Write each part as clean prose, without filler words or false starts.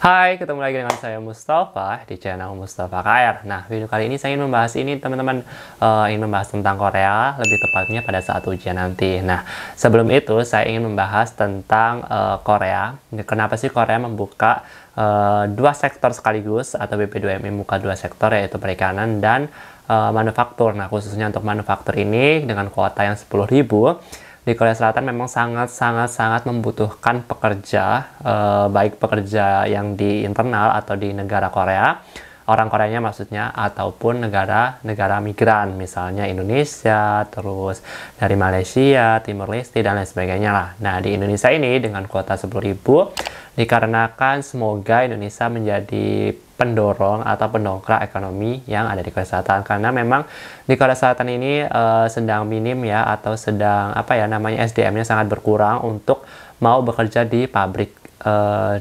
Hai, ketemu lagi dengan saya Mustafa di channel Mustafa KR. Nah, video kali ini saya ingin membahas ini teman-teman, ingin membahas tentang Korea, lebih tepatnya pada saat ujian nanti. Nah, sebelum itu saya ingin membahas tentang Korea. Kenapa sih Korea membuka dua sektor sekaligus atau BP2MI membuka dua sektor, yaitu perikanan dan manufaktur. Nah, khususnya untuk manufaktur ini dengan kuota yang 10.000 di Korea Selatan memang sangat membutuhkan pekerja, baik pekerja yang di internal atau di negara Korea, orang Koreanya maksudnya, ataupun negara migran, misalnya Indonesia, terus dari Malaysia, Timur Leste, dan lain sebagainya lah. Nah, di Indonesia ini dengan kuota 10.000, dikarenakan semoga Indonesia menjadi pendorong atau pendongkrak ekonomi yang ada di Korea Selatan, karena memang di Korea Selatan ini sedang minim ya, atau sedang namanya SDM-nya sangat berkurang untuk mau bekerja di pabrik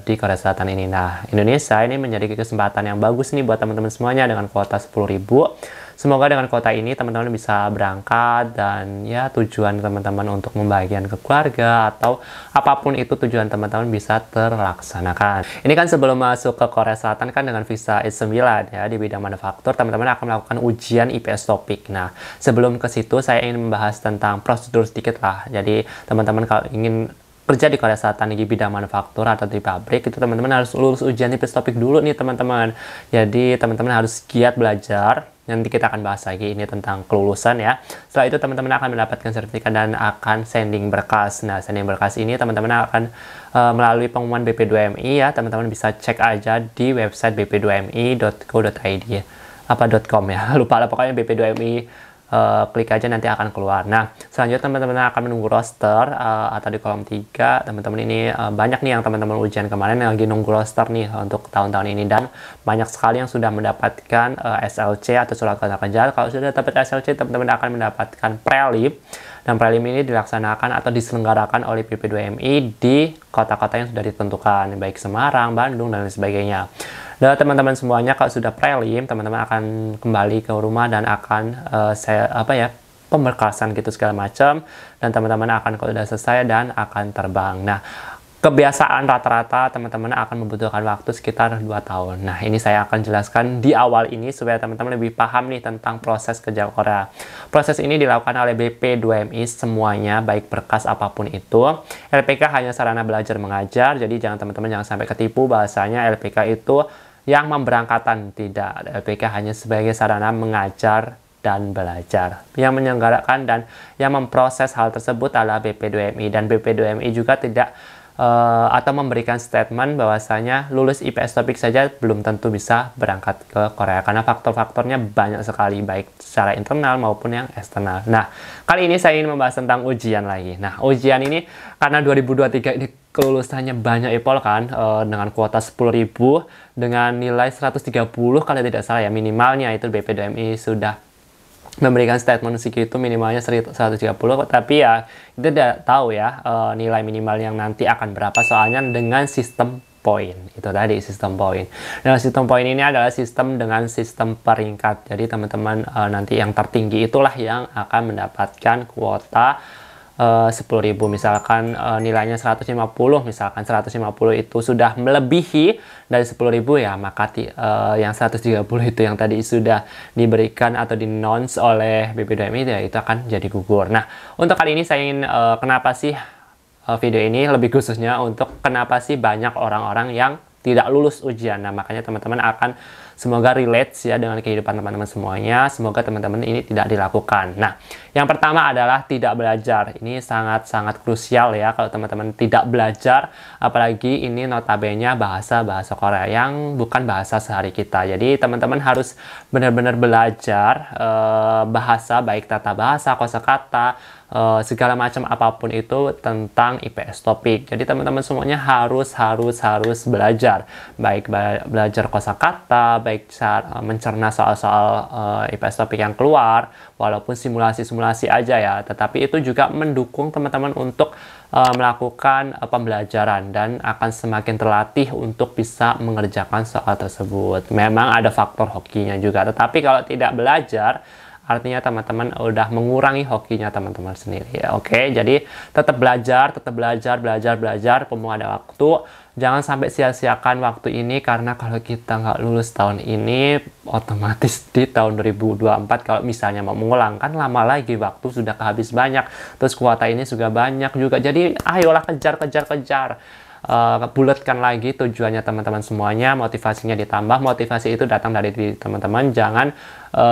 di Korea Selatan ini. Nah, Indonesia ini menjadi kesempatan yang bagus nih buat teman-teman semuanya dengan kuota 10.000. Semoga dengan kuota ini teman-teman bisa berangkat dan ya tujuan teman-teman untuk membagikan ke keluarga atau apapun itu tujuan teman-teman bisa terlaksanakan. Ini kan sebelum masuk ke Korea Selatan kan dengan visa I9 ya di bidang manufaktur, teman-teman akan melakukan ujian IPS topik. Nah, sebelum ke situ saya ingin membahas tentang prosedur sedikit lah. Jadi teman-teman kalau ingin kerja di Korea Selatan di bidang manufaktur atau di pabrik, itu teman-teman harus lulus ujian IPS topik dulu nih teman-teman. Jadi teman-teman harus giat belajar. Nanti kita akan bahas lagi ini tentang kelulusan ya. Setelah itu teman-teman akan mendapatkan sertifikat dan akan sending berkas. Nah, sending berkas ini teman-teman akan melalui pengumuman BP2MI ya. Teman-teman bisa cek aja di website bp2mi.co.id .com ya. Lupa lah pokoknya BP2MI. Klik aja nanti akan keluar. Nah, selanjutnya teman-teman akan menunggu roster atau di kolom 3. Teman-teman ini banyak nih yang teman-teman ujian kemarin yang lagi nunggu roster nih untuk tahun-tahun ini, dan banyak sekali yang sudah mendapatkan SLC atau surat keterangan kerja. Kalau sudah dapat SLC, teman-teman akan mendapatkan prelim, dan prelim ini dilaksanakan atau diselenggarakan oleh BP2MI di kota-kota yang sudah ditentukan, baik Semarang, Bandung, dan lain sebagainya. Dan teman-teman semuanya kalau sudah prelim, teman-teman akan kembali ke rumah dan akan pemberkasan gitu segala macam, dan teman-teman akan kalau sudah selesai dan akan terbang. Nah, kebiasaan rata-rata teman-teman akan membutuhkan waktu sekitar 2 tahun. Nah, ini saya akan jelaskan di awal ini supaya teman-teman lebih paham nih tentang proses kerja Korea. Proses ini dilakukan oleh BP2MI semuanya, baik berkas apapun itu. LPK hanya sarana belajar mengajar, jadi teman-teman jangan sampai ketipu bahasanya LPK itu yang memberangkatan. Tidak, LPK hanya sebagai sarana mengajar dan belajar. Yang menyelenggarakan dan yang memproses hal tersebut adalah BP2MI, dan BP2MI juga tidak atau memberikan statement bahwasanya lulus IPS topik saja belum tentu bisa berangkat ke Korea, karena faktor-faktornya banyak sekali, baik secara internal maupun yang eksternal. Nah, kali ini saya ingin membahas tentang ujian lagi. Nah, ujian ini karena 2023 ini kelulusannya banyak epol kan, dengan kuota 10.000 dengan nilai 130 kalau tidak salah ya, minimalnya itu BP2MI sudah memberikan statement segitu, minimalnya 130, tapi ya kita tidak tahu ya nilai minimal yang nanti akan berapa, soalnya dengan sistem poin. Itu tadi sistem poin. Nah, sistem poin ini adalah sistem dengan sistem peringkat. Jadi teman-teman nanti yang tertinggi itulah yang akan mendapatkan kuota 10.000. Misalkan nilainya 150, misalkan 150 itu sudah melebihi dari 10.000 ya, maka yang 130 itu yang tadi sudah diberikan atau di-announce oleh BP2MI ya, itu akan jadi gugur. Nah, untuk kali ini saya ingin kenapa sih video ini lebih khususnya untuk kenapa sih banyak orang-orang yang tidak lulus ujian. Nah, makanya teman-teman akan semoga relate ya dengan kehidupan teman-teman semuanya. Semoga teman-teman ini tidak dilakukan. Nah, yang pertama adalah tidak belajar. Ini sangat-sangat krusial ya kalau teman-teman tidak belajar, apalagi ini notabene bahasa Korea yang bukan bahasa sehari kita. Jadi teman-teman harus benar-benar belajar bahasa, baik tata bahasa, kosakata, segala macam apapun itu tentang IPS topik. Jadi teman-teman semuanya harus belajar, baik belajar kosakata, baik mencerna soal-soal IPS topik yang keluar, walaupun simulasi-simulasi aja ya, tetapi itu juga mendukung teman-teman untuk melakukan pembelajaran dan akan semakin terlatih untuk bisa mengerjakan soal tersebut. Memang ada faktor hokinya juga, tetapi kalau tidak belajar artinya teman-teman udah mengurangi hokinya teman-teman sendiri ya. Oke, jadi tetap belajar, belajar, mumpung ada waktu. Jangan sampai sia-siakan waktu ini, karena kalau kita nggak lulus tahun ini, otomatis di tahun 2024 kalau misalnya mau mengulang, kan lama lagi, waktu sudah kehabis banyak, terus kuota ini juga banyak juga. Jadi ayolah kejar. Bulatkan lagi tujuannya teman-teman semuanya, motivasinya ditambah. Motivasi itu datang dari diri teman-teman, jangan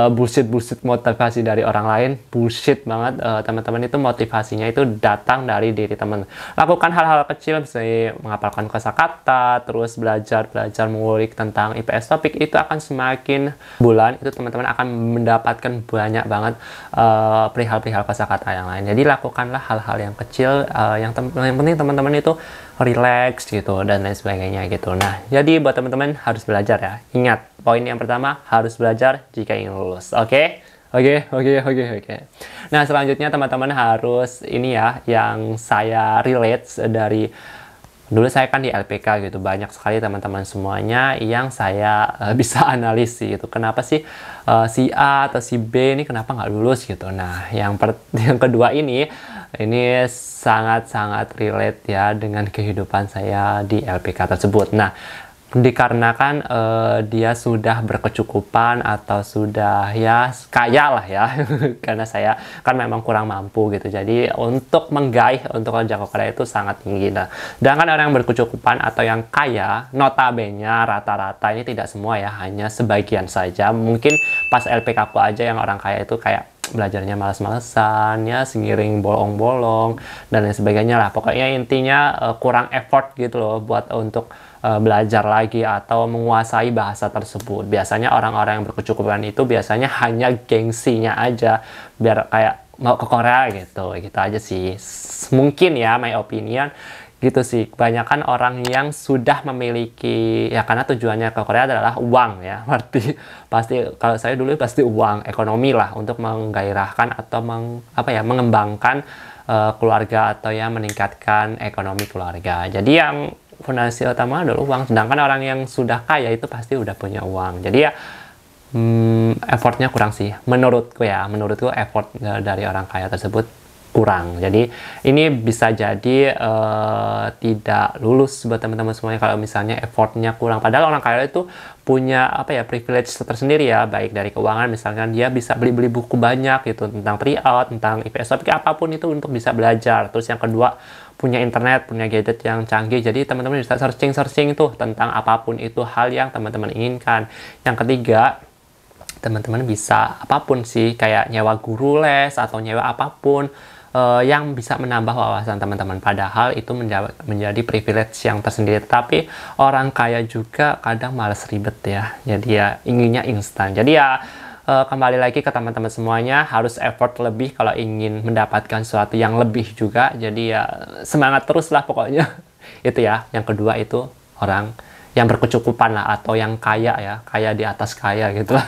bullshit motivasi dari orang lain, bullshit banget. Teman-teman itu motivasinya itu datang dari diri teman. Lakukan hal-hal kecil, misalnya menghafalkan kosakata, terus belajar mengulik tentang IPS topik, itu akan semakin bulan itu teman-teman akan mendapatkan banyak banget perihal kosakata yang lain. Jadi lakukanlah hal-hal yang kecil, yang penting teman-teman itu relax gitu dan lain sebagainya gitu. Nah, jadi buat teman-teman harus belajar ya. Ingat, poin yang pertama, harus belajar jika ingin lulus. Oke. Nah, selanjutnya teman-teman harus ini ya, yang saya relate dari dulu saya kan di LPK gitu, banyak sekali teman-teman semuanya yang saya bisa analisis gitu. Kenapa sih si A atau si B ini kenapa nggak lulus gitu. Nah, yang kedua ini sangat-sangat relate ya dengan kehidupan saya di LPK tersebut. Nah, dikarenakan dia sudah berkecukupan atau sudah ya kaya lah ya karena saya kan memang kurang mampu gitu, jadi untuk menggaih untuk kerja Korea itu sangat tinggi. Nah, sedangkan orang yang berkecukupan atau yang kaya, notabene rata-rata ini tidak semua ya, hanya sebagian saja, mungkin pas LPK aku aja yang orang kaya itu kayak belajarnya malas-malesan ya, sengiring bolong-bolong dan lain sebagainya lah. Pokoknya intinya kurang effort gitu loh buat untuk belajar lagi atau menguasai bahasa tersebut. Biasanya orang-orang yang berkecukupan itu biasanya hanya gengsinya aja biar kayak mau ke Korea gitu aja sih. Mungkin ya, my opinion gitu sih. Kebanyakan orang yang sudah memiliki, ya karena tujuannya ke Korea adalah uang ya, berarti pasti kalau saya dulu pasti uang, ekonomi lah, untuk menggairahkan atau mengembangkan keluarga atau ya meningkatkan ekonomi keluarga. Jadi yang fondasi utama adalah uang, sedangkan orang yang sudah kaya itu pasti udah punya uang. Jadi ya effortnya kurang sih menurutku effort dari orang kaya tersebut kurang. Jadi ini bisa jadi tidak lulus buat teman-teman semuanya kalau misalnya effortnya kurang. Padahal orang kaya itu punya privilege tersendiri ya, baik dari keuangan, misalkan dia bisa beli buku banyak gitu tentang tryout, tentang IPS topik apapun itu untuk bisa belajar. Terus yang kedua, punya internet, punya gadget yang canggih, jadi teman-teman bisa searching tuh tentang apapun itu hal yang teman-teman inginkan. Yang ketiga, teman-teman bisa apapun sih, kayak nyewa guru les atau nyewa apapun yang bisa menambah wawasan teman-teman, padahal itu menjadi privilege yang tersendiri. Tapi orang kaya juga kadang malas ribet ya, jadi ya inginnya instan. Jadi ya kembali lagi ke teman-teman semuanya, harus effort lebih kalau ingin mendapatkan sesuatu yang lebih juga. Jadi ya semangat terus lah pokoknya. Itu ya, yang kedua itu orang yang berkecukupan lah, atau yang kaya ya, kaya di atas kaya gitu lah.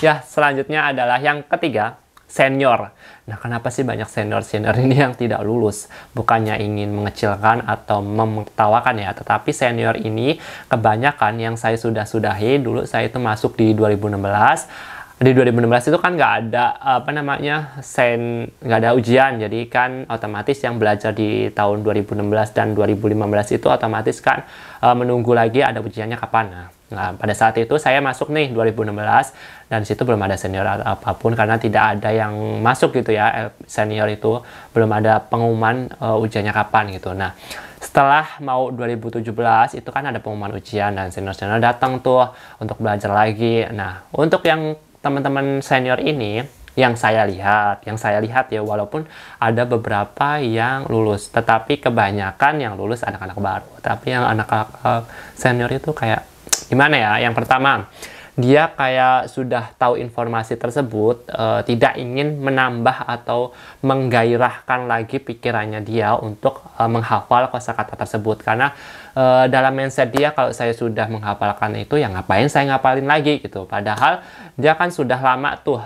Ya, selanjutnya adalah yang ketiga, senior. Nah, kenapa sih banyak senior ini yang tidak lulus? Bukannya ingin mengecilkan atau menertawakan ya, tetapi senior ini kebanyakan yang saya sudahi, dulu saya itu masuk di 2016. Di 2016 itu kan nggak ada nggak ada ujian, jadi kan otomatis yang belajar di tahun 2016 dan 2015 itu otomatis kan menunggu lagi ada ujiannya kapan. Nah, pada saat itu saya masuk nih 2016 dan situ belum ada senior apapun karena tidak ada yang masuk gitu ya, senior itu belum ada pengumuman ujiannya kapan gitu. Nah, setelah mau 2017 itu kan ada pengumuman ujian dan senior datang tuh untuk belajar lagi. Nah, untuk yang teman-teman senior ini yang saya lihat ya, walaupun ada beberapa yang lulus, tetapi kebanyakan yang lulus anak-anak baru. Tapi yang anak-anak senior itu kayak gimana ya? Yang pertama, dia kayak sudah tahu informasi tersebut, tidak ingin menambah atau menggairahkan lagi pikirannya dia untuk menghafal kosakata tersebut, karena dalam mindset dia kalau saya sudah menghafalkan itu ya ngapain saya ngapalin lagi gitu. Padahal dia kan sudah lama tuh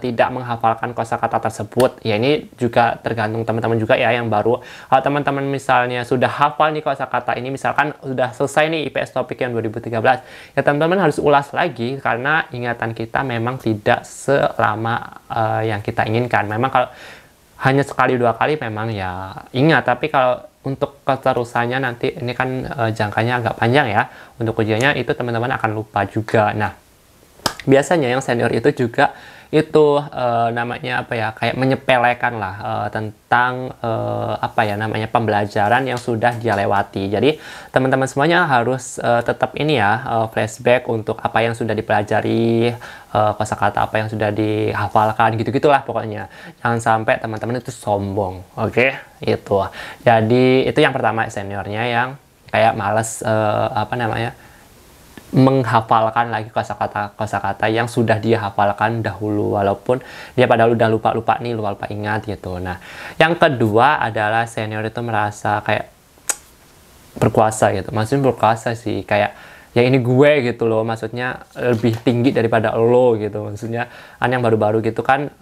tidak menghafalkan kosakata tersebut. Ya ini juga tergantung teman-teman juga ya yang baru. Kalau teman-teman misalnya sudah hafal nih kosakata ini, misalkan sudah selesai nih IPS topik yang 2013, ya teman-teman harus ulas lagi karena ingatan kita memang tidak selama yang kita inginkan. Memang kalau hanya sekali dua kali memang ya ingat, tapi kalau untuk keterusannya nanti ini kan jangkanya agak panjang ya untuk ujiannya, itu teman-teman akan lupa juga. Nah, biasanya yang senior itu juga itu namanya apa ya, kayak menyepelekan lah tentang apa ya namanya pembelajaran yang sudah dia lewati. Jadi teman-teman semuanya harus tetap ini ya flashback untuk apa yang sudah dipelajari, kosakata apa yang sudah dihafalkan, gitu-gitulah pokoknya. Jangan sampai teman-teman itu sombong, oke? Itu. Jadi itu yang pertama, seniornya yang kayak males apa namanya menghafalkan lagi kosakata yang sudah dia hafalkan dahulu, walaupun dia padahal udah lupa ingat gitu. Nah, yang kedua adalah senior itu merasa kayak berkuasa gitu. Maksudnya berkuasa sih, kayak ya ini gue gitu loh, maksudnya lebih tinggi daripada lo gitu. Maksudnya yang baru-baru gitu kan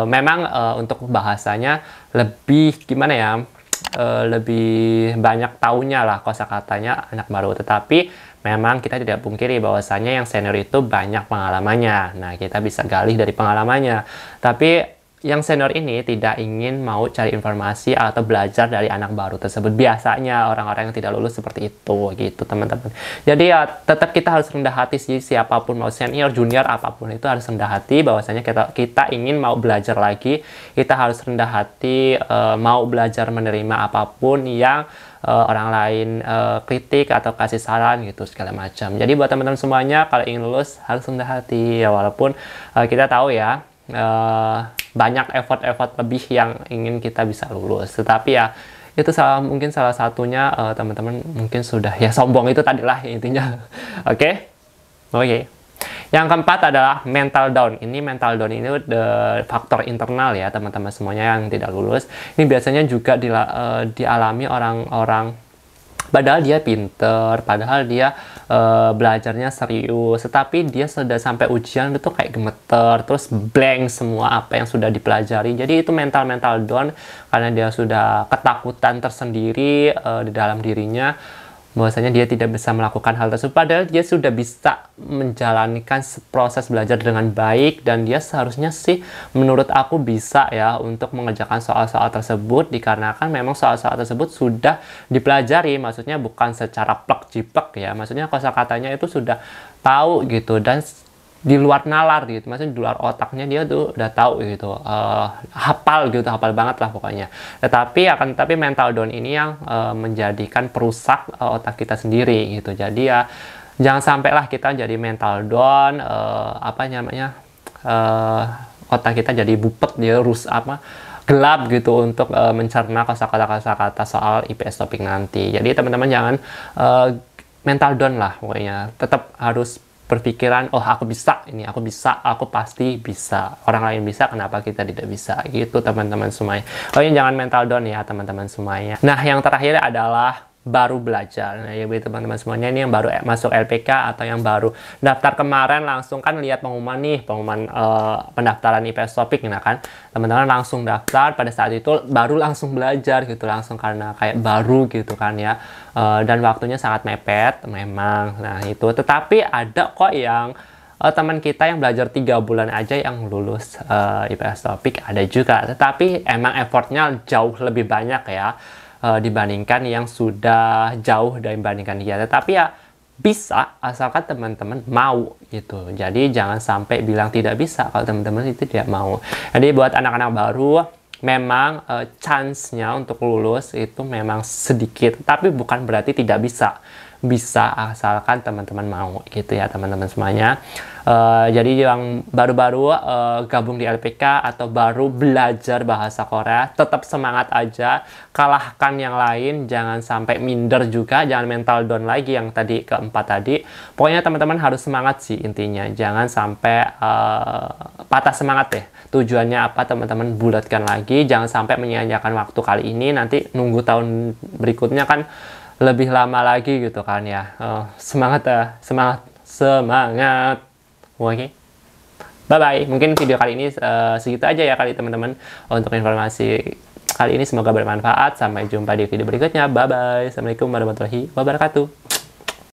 memang untuk bahasanya lebih gimana ya, lebih banyak taunya lah kosakatanya anak baru, tetapi memang kita tidak pungkiri bahwasanya yang senior itu banyak pengalamannya. Nah, kita bisa galih dari pengalamannya. Tapi yang senior ini tidak ingin mau cari informasi atau belajar dari anak baru tersebut. Biasanya orang-orang yang tidak lulus seperti itu gitu, teman-teman. Jadi ya tetap kita harus rendah hati sih, siapapun mau senior, junior, apapun itu harus rendah hati bahwasanya kita ingin mau belajar lagi. Kita harus rendah hati mau belajar menerima apapun yang orang lain kritik atau kasih saran gitu segala macam. Jadi buat teman-teman semuanya kalau ingin lulus harus rendah hati ya, walaupun kita tahu ya banyak effort lebih yang ingin kita bisa lulus, tetapi ya itu mungkin salah satunya teman-teman mungkin sudah ya sombong itu tadilah intinya. Oke. Yang keempat adalah mental down. Ini mental down ini faktor internal ya teman-teman semuanya yang tidak lulus. Ini biasanya juga dialami orang-orang padahal dia pinter, padahal dia belajarnya serius, tetapi dia sudah sampai ujian itu kayak gemeter, terus blank semua apa yang sudah dipelajari. Jadi itu mental down karena dia sudah ketakutan tersendiri di dalam dirinya bahwasanya dia tidak bisa melakukan hal tersebut, padahal dia sudah bisa menjalankan proses belajar dengan baik, dan dia seharusnya sih menurut aku bisa ya untuk mengerjakan soal-soal tersebut, dikarenakan memang soal-soal tersebut sudah dipelajari, maksudnya bukan secara plek-jiplek ya, maksudnya kosakatanya itu sudah tahu gitu, dan di luar nalar gitu, maksudnya di luar otaknya dia tuh udah tahu gitu, hafal banget lah pokoknya. Tapi mental down ini yang menjadikan perusak otak kita sendiri gitu. Jadi ya jangan sampailah kita jadi mental down, otak kita jadi bupet dia gelap gitu untuk mencerna kosakata soal IPS topik nanti. Jadi teman-teman jangan mental down lah pokoknya, tetap harus berpikiran, oh aku bisa, aku pasti bisa, orang lain bisa, kenapa kita tidak bisa gitu teman-teman semuanya. Pokoknya jangan mental down ya teman-teman semuanya. Nah, yang terakhir adalah baru belajar. Nah, ya teman-teman semuanya, ini yang baru masuk LPK atau yang baru daftar kemarin langsung kan lihat pengumuman pendaftaran IPS topik, nah kan teman-teman langsung daftar, pada saat itu baru langsung belajar gitu, langsung karena kayak baru gitu kan ya, dan waktunya sangat mepet memang. Nah itu, tetapi ada kok yang teman kita yang belajar 3 bulan aja yang lulus IPS topik, ada juga, tetapi emang effortnya jauh lebih banyak ya dibandingkan yang sudah jauh dibandingkan dia. Tetapi ya bisa asalkan teman-teman mau gitu. Jadi jangan sampai bilang tidak bisa kalau teman-teman itu tidak mau. Jadi buat anak-anak baru memang chance-nya untuk lulus itu memang sedikit, tapi bukan berarti tidak bisa. Bisa asalkan teman-teman mau gitu ya teman-teman semuanya. Jadi yang baru-baru gabung di LPK atau baru belajar bahasa Korea, tetap semangat aja, kalahkan yang lain, jangan sampai minder juga, jangan mental down lagi yang tadi keempat tadi. Pokoknya teman-teman harus semangat sih intinya, jangan sampai patah semangat deh. Tujuannya apa teman-teman bulatkan lagi, jangan sampai menyia-nyiakan waktu kali ini, nanti nunggu tahun berikutnya kan lebih lama lagi gitu kan ya. Semangat ya, semangat. Oke. Bye bye. Mungkin video kali ini segitu aja ya kali teman-teman untuk informasi kali ini, semoga bermanfaat. Sampai jumpa di video berikutnya. Bye bye. Assalamualaikum warahmatullahi wabarakatuh.